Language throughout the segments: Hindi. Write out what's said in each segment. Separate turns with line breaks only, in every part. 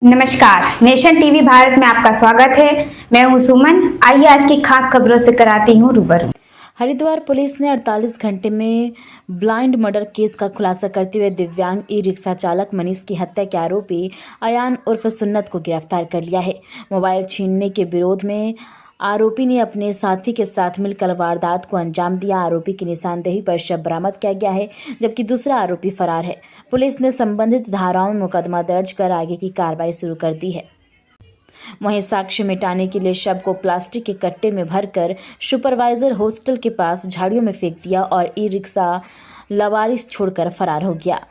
नमस्कार, नेशन टीवी भारत में आपका स्वागत है। मैं हूं सुमन। आइए आज की खास खबरों से कराती हूं रूबरू।
हरिद्वार पुलिस ने 48 घंटे में ब्लाइंड मर्डर केस का खुलासा करते हुए दिव्यांग ई रिक्शा चालक मनीष की हत्या के आरोपी अयान उर्फ सुन्नत को गिरफ्तार कर लिया है। मोबाइल छीनने के विरोध में आरोपी ने अपने साथी के साथ मिलकर वारदात को अंजाम दिया। आरोपी की निशानदेही पर शव बरामद किया गया है, जबकि दूसरा आरोपी फरार है। पुलिस ने संबंधित धाराओं में मुकदमा दर्ज कर आगे की कार्रवाई शुरू कर दी है। वहीं साक्ष्य मिटाने के लिए शव को प्लास्टिक के कट्टे में भरकर सुपरवाइजर हॉस्टल के पास झाड़ियों में फेंक दिया और ई रिक्शा लवारिस छोड़कर फरार हो गया।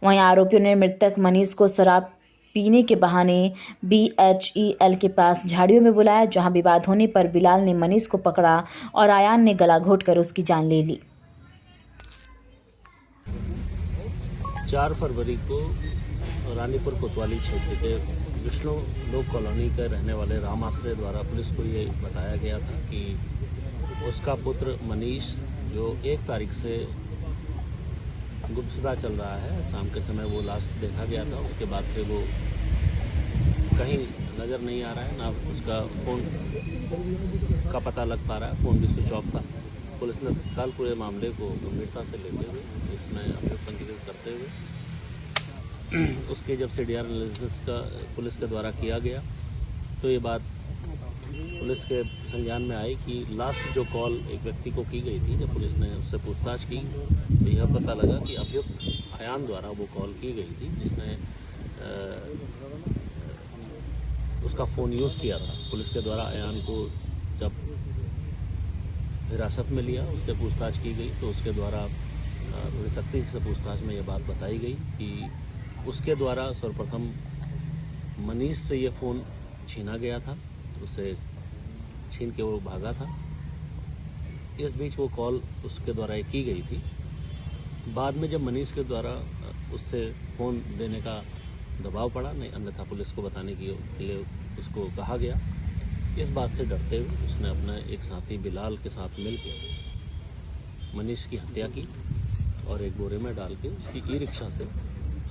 वहीं आरोपियों ने मृतक मनीष को शराब पीने के बहाने BHEL के पास झाड़ियों में बुलाया, जहां विवाद होने पर बिलाल ने मनीष को पकड़ा और आयान ने गला घोंटकर उसकी जान ले ली।
4 फरवरी को रानीपुर कोतवाली क्षेत्र के विष्णु लोक कॉलोनी के रहने वाले राम आश्रय द्वारा पुलिस को ये बताया गया था कि उसका पुत्र मनीष, जो 1 तारीख से गुमशुदा चल रहा है, शाम के समय वो लास्ट देखा गया था। उसके बाद से वो कहीं नज़र नहीं आ रहा है, ना उसका फ़ोन का पता लग पा रहा है, फ़ोन भी स्विच ऑफ था। पुलिस ने तत्काल पूरे मामले को गंभीरता से लेते हुए इसमें अभियोग पंजीकृत करते हुए उसके जब CDR एनालिसिस का पुलिस के द्वारा किया गया तो ये बात पुलिस के संज्ञान में आई कि लास्ट जो कॉल एक व्यक्ति को की गई थी, जब पुलिस ने उससे पूछताछ की तो यह पता लगा कि अभियुक्त अयान द्वारा वो कॉल की गई थी, जिसने उसका फ़ोन यूज़ किया था। पुलिस के द्वारा अयान को जब हिरासत में लिया, उससे पूछताछ की गई तो उसके द्वारा थोड़ी सख्ती से पूछताछ में ये बात बताई गई कि उसके द्वारा सर्वप्रथम मनीष से ये फ़ोन छीना गया था, उसे छीन के वो भागा था। इस बीच वो कॉल उसके द्वारा की गई थी। बाद में जब मनीष के द्वारा उससे फ़ोन देने का दबाव पड़ा, नहीं अन्यथा पुलिस को बताने के लिए उसको कहा गया, इस बात से डरते हुए उसने अपने एक साथी बिलाल के साथ मिलकर मनीष की हत्या की और एक बोरे में डाल के उसकी ई रिक्शा से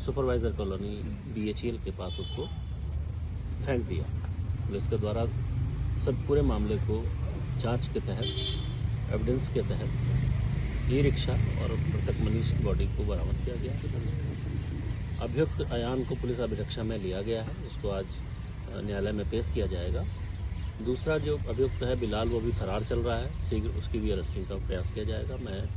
सुपरवाइज़र कॉलोनी BHEL के पास उसको फेंक दिया। पुलिस के द्वारा सब पूरे मामले को जांच के तहत, एविडेंस के तहत ई रिक्शा और मृतक मनीष की बॉडी को बरामद किया गया। अभियुक्त अयान को पुलिस अभिरक्षा में लिया गया है, उसको आज न्यायालय में पेश किया जाएगा। दूसरा जो अभियुक्त है बिलाल, वो भी फरार चल रहा है, शीघ्र उसकी भी अरेस्टिंग का प्रयास किया जाएगा। मैं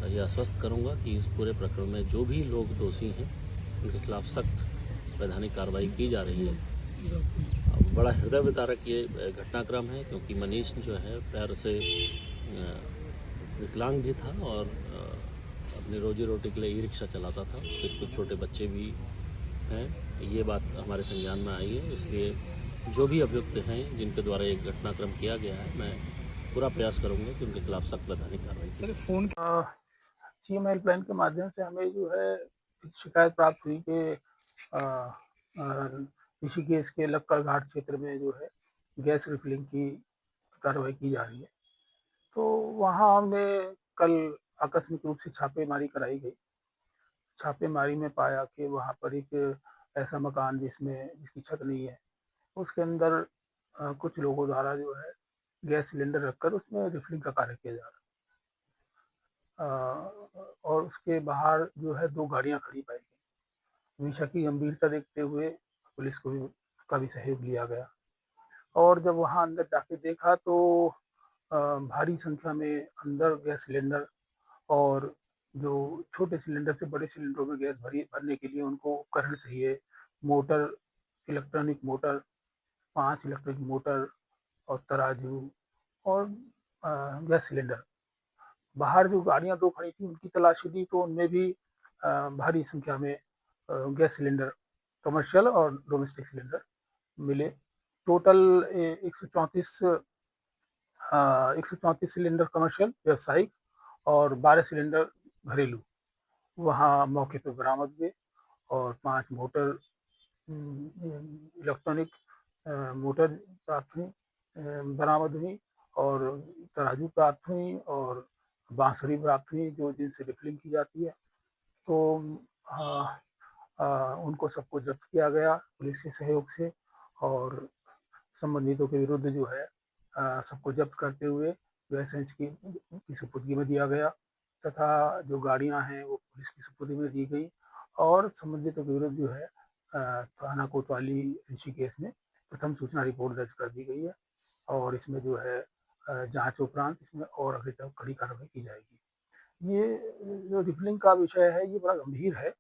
यह आश्वस्त करूंगा कि इस पूरे प्रकरण में जो भी लोग दोषी हैं उनके खिलाफ सख्त वैधानिक कार्रवाई की जा रही है। बड़ा हृदय विदारक ये घटनाक्रम है, क्योंकि मनीष जो है पैर से विकलांग भी था और अपनी रोजी रोटी के लिए ई रिक्शा चलाता था। फिर कुछ छोटे बच्चे भी हैं। ये बात हमारे संज्ञान में आई है, इसलिए जो भी अभियुक्त हैं जिनके द्वारा एक घटनाक्रम किया गया है, मैं पूरा प्रयास करूंगा कि उनके खिलाफ सख्त वैधानिक कार्रवाई की जाए।
CM हेल्पलाइन के माध्यम से हमें जो है शिकायत प्राप्त हुई कि ऋषिकेश के लक्कड़ घाट क्षेत्र में जो है गैस रिफिलिंग की कार्रवाई की जा रही है। तो वहाँ हमने कल आकस्मिक रूप से छापेमारी कराई गई। छापेमारी में पाया कि वहाँ पर एक ऐसा मकान जिसकी छत नहीं है, उसके अंदर कुछ लोगों द्वारा जो है गैस सिलेंडर रखकर उसमें रिफिलिंग का कार्य किया जा रहा है। और उसके बाहर जो है 2 गाड़ियां खड़ी पाई गई। विषय की गंभीरता देखते हुए पुलिस को भी का भी सहयोग लिया गया और जब वहां अंदर जाके देखा तो भारी संख्या में अंदर गैस सिलेंडर और जो छोटे सिलेंडर से बड़े सिलेंडरों में गैस भरने के लिए उनको उपकरण चाहिए, motor, electronic motor, 5 electric motor और तराजू और गैस सिलेंडर। बाहर जो गाड़ियां 2 खड़ी थी उनकी तलाशी ली तो उनमें भी भारी संख्या में गैस सिलेंडर, कमर्शियल और डोमेस्टिक सिलेंडर मिले। टोटल 134 सिलेंडर कमर्शियल व्यावसायिक और 12 सिलेंडर घरेलू वहाँ मौके पर बरामद हुए और 5 मोटर, इलेक्ट्रॉनिक मोटर प्राप्त हुई, बरामद हुई और तराजू प्राप्त हुई और बांसुरी प्राप्त हुई, जो जिनसे रिफिलिंग की जाती है। तो उनको सबको जब्त किया गया पुलिस के सहयोग से और संबंधितों के विरुद्ध जो है सबको जब्त करते हुए लाइसेंस की सुपुर्दगी में दिया गया तथा जो गाड़ियां हैं वो पुलिस की सुपुर्दी में दी गई और संबंधितों के विरुद्ध जो है थाना कोतवाली ऋषिकेश में प्रथम सूचना रिपोर्ट दर्ज कर दी गई है और इसमें जो है जांच उपरांत इसमें और आगे तक कड़ी कार्रवाई की जाएगी। ये जो रिफलिंग का विषय है ये बड़ा गंभीर है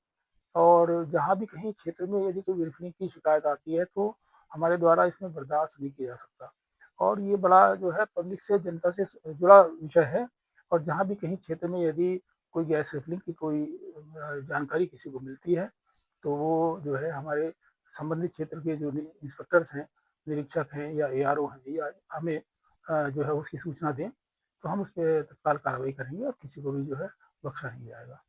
और जहाँ भी कहीं क्षेत्र में यदि कोई रिफलिंग की शिकायत आती है तो हमारे द्वारा इसमें बर्दाश्त नहीं किया जा सकता और ये बड़ा जो है पब्लिक से जनता से जुड़ा विषय है और जहाँ भी कहीं क्षेत्र में यदि कोई गैस रिफलिंग की कोई जानकारी किसी को मिलती है तो वो जो है हमारे संबंधित क्षेत्र के जो इंस्पेक्टर्स हैं, निरीक्षक हैं या एआरओ हैं या हमें जो है उसकी सूचना दें तो हम उस पर तत्काल कार्रवाई करेंगे और किसी को भी जो है बख्शा नहीं जाएगा।